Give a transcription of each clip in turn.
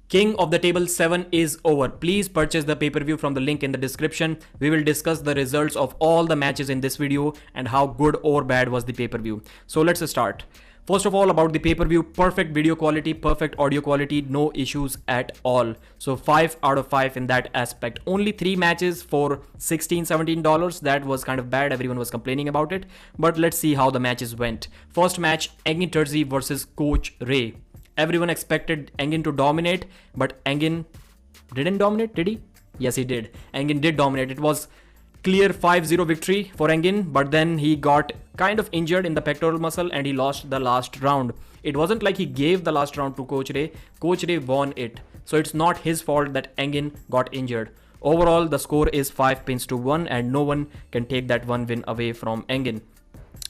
King of the Table 7 is over. Please purchase the pay-per-view from the link in the description. We will discuss the results of all the matches in this video and how good or bad was the pay-per-view. So let's start. First of all, about the pay-per-view, perfect video quality, perfect audio quality, no issues at all. So 5 out of 5 in that aspect. Only 3 matches for $16-17. That was kind of bad. Everyone was complaining about it. But let's see how the matches went. First match, Engin Terzi versus Coach Ray. Everyone expected Engin to dominate, but Engin didn't dominate, did he? Yes, he did. Engin did dominate. It was clear 5-0 victory for Engin, but then he got kind of injured in the pectoral muscle and he lost the last round. It wasn't like he gave the last round to Coach Ray. Coach Ray won it. So it's not his fault that Engin got injured. Overall, the score is 5-1 and no one can take that one win away from Engin.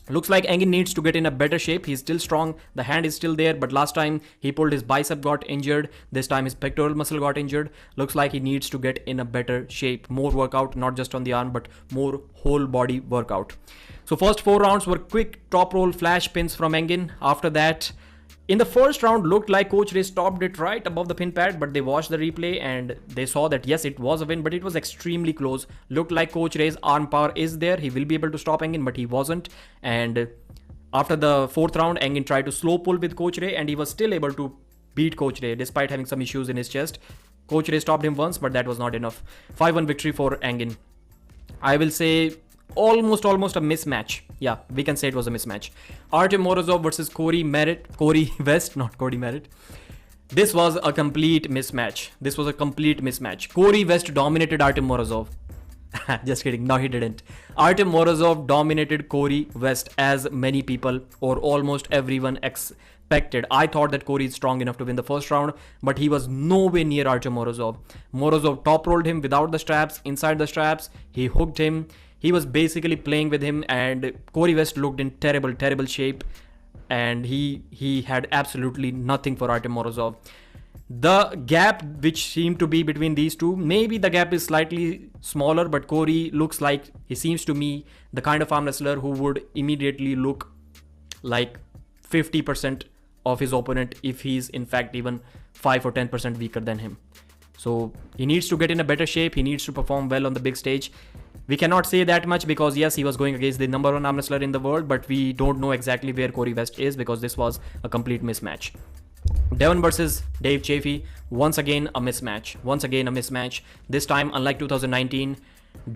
Looks like Engin needs to get in a better shape. He's still strong. The hand is still there. But last time he pulled his bicep, got injured. This time his pectoral muscle got injured. Looks like he needs to get in a better shape. More workout, not just on the arm, but more whole body workout. So first 4 rounds were quick top roll flash pins from Engin. After that, in the first round, looked like Coach Ray stopped it right above the pin pad, but they watched the replay and they saw that yes, it was a win, but it was extremely close. Looked like Coach Ray's arm power is there. He will be able to stop Engin, but he wasn't. And after the 4th round, Engin tried to slow pull with Coach Ray and he was still able to beat Coach Ray despite having some issues in his chest. Coach Ray stopped him once, but that was not enough. 5-1 victory for Engin. I will say almost a mismatch. Yeah, we can say it was a mismatch. Artem Morozov versus Corey West, not Cody Merritt. This was a complete mismatch. Corey West dominated Artem Morozov. Just kidding. No, he didn't. Artem Morozov dominated Corey West as many people or almost everyone expected. I thought that Corey is strong enough to win the first round, but he was nowhere near Artem Morozov. Morozov top rolled him without the straps, inside the straps. He hooked him. He was basically playing with him and Corey West looked in terrible shape and he had absolutely nothing for Artem Morozov. The gap which seemed to be between these two, maybe the gap is slightly smaller, but Corey looks like, he seems to me, the kind of arm wrestler who would immediately look like 50% of his opponent if he's in fact even 5 or 10% weaker than him. So he needs to get in a better shape. He needs to perform well on the big stage. We cannot say that much because yes, he was going against the #1 arm wrestler in the world, but we don't know exactly where Corey West is because this was a complete mismatch. Devon versus Dave Chaffee, once again a mismatch. This time, unlike 2019,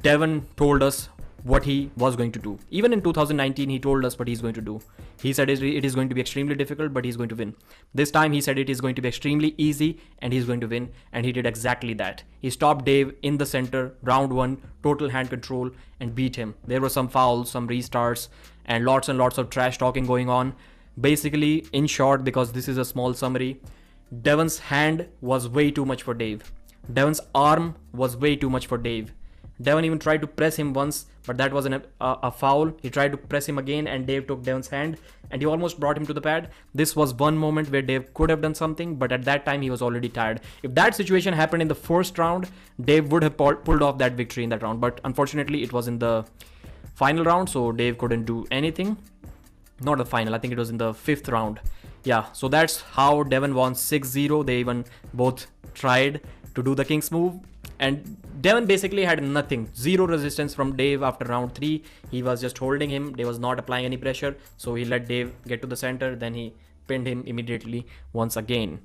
Devon told us what he was going to do. Even in 2019, he told us what he's going to do. He said it is going to be extremely difficult, but he's going to win. This time, he said it is going to be extremely easy and he's going to win. And he did exactly that. He stopped Dave in the center, round 1, total hand control, and beat him. There were some fouls, some restarts, and lots of trash talking going on. Basically, in short, because this is a small summary, Devon's hand was way too much for Dave. Devon's arm was way too much for Dave. Devon even tried to press him once, but that was a foul. He tried to press him again and Dave took Devon's hand and he almost brought him to the pad. This was one moment where Dave could have done something, but at that time he was already tired. If that situation happened in the first round, Dave would have pulled off that victory in that round, but unfortunately it was in the final round, so Dave couldn't do anything. Not the final, I think it was in the 5th round. Yeah, so that's how Devon won 6-0. They even both tried to do the King's move. And Devon basically had nothing, 0 resistance from Dave after round 3. He was just holding him. Dave was not applying any pressure. So he let Dave get to the center. Then he pinned him immediately once again.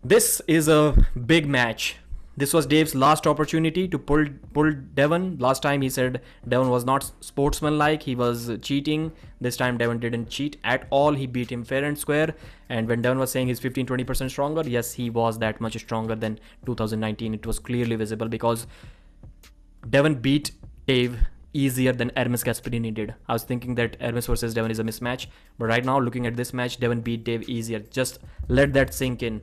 This is a big match. This was Dave's last opportunity to pull Devon. Last time he said Devon was not sportsmanlike, he was cheating. This time Devon didn't cheat at all. He beat him fair and square. And when Devon was saying he's 15-20% stronger, yes, he was that much stronger than 2019. It was clearly visible because Devon beat Dave easier than Hermes Gasparini did. I was thinking that Hermes versus Devon is a mismatch, but right now looking at this match, Devon beat Dave easier. Just let that sink in.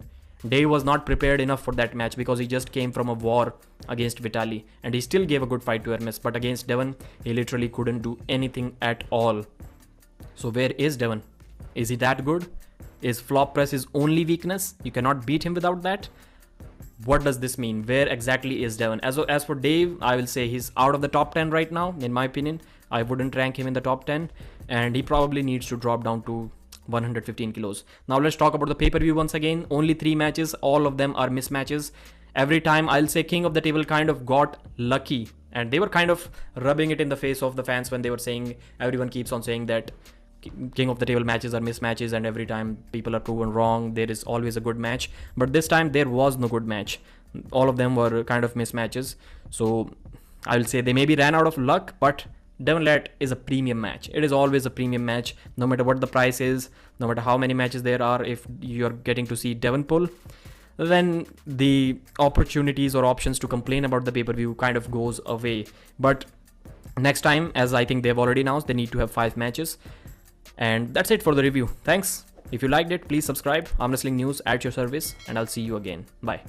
Dave was not prepared enough for that match because he just came from a war against Vitali and he still gave a good fight to Hermes, but against Devon, he literally couldn't do anything at all. So where is Devon? Is he that good? Is flop press his only weakness? You cannot beat him without that? What does this mean? Where exactly is Devon? As for Dave, I will say he's out of the top 10 right now, in my opinion. I wouldn't rank him in the top 10 and he probably needs to drop down to 115 kilos. Now let's talk about the pay-per-view once again. Only 3 matches, all of them are mismatches. Every time I'll say King of the Table kind of got lucky, and they were kind of rubbing it in the face of the fans when they were saying, everyone keeps on saying that King of the Table matches are mismatches, and every time people are proven wrong, there is always a good match. But this time there was no good match. All of them were kind of mismatches. So I will say they maybe ran out of luck, but Devon Larratt is a premium match. It is always a premium match, no matter what the price is, no matter how many matches there are. If you're getting to see Devon pull, then the opportunities or options to complain about the pay-per-view kind of goes away. But next time, as I think they've already announced, they need to have 5 matches. And that's it for the review. Thanks. If you liked it, please subscribe. Arm Wrestling News at your service, and I'll see you again. Bye.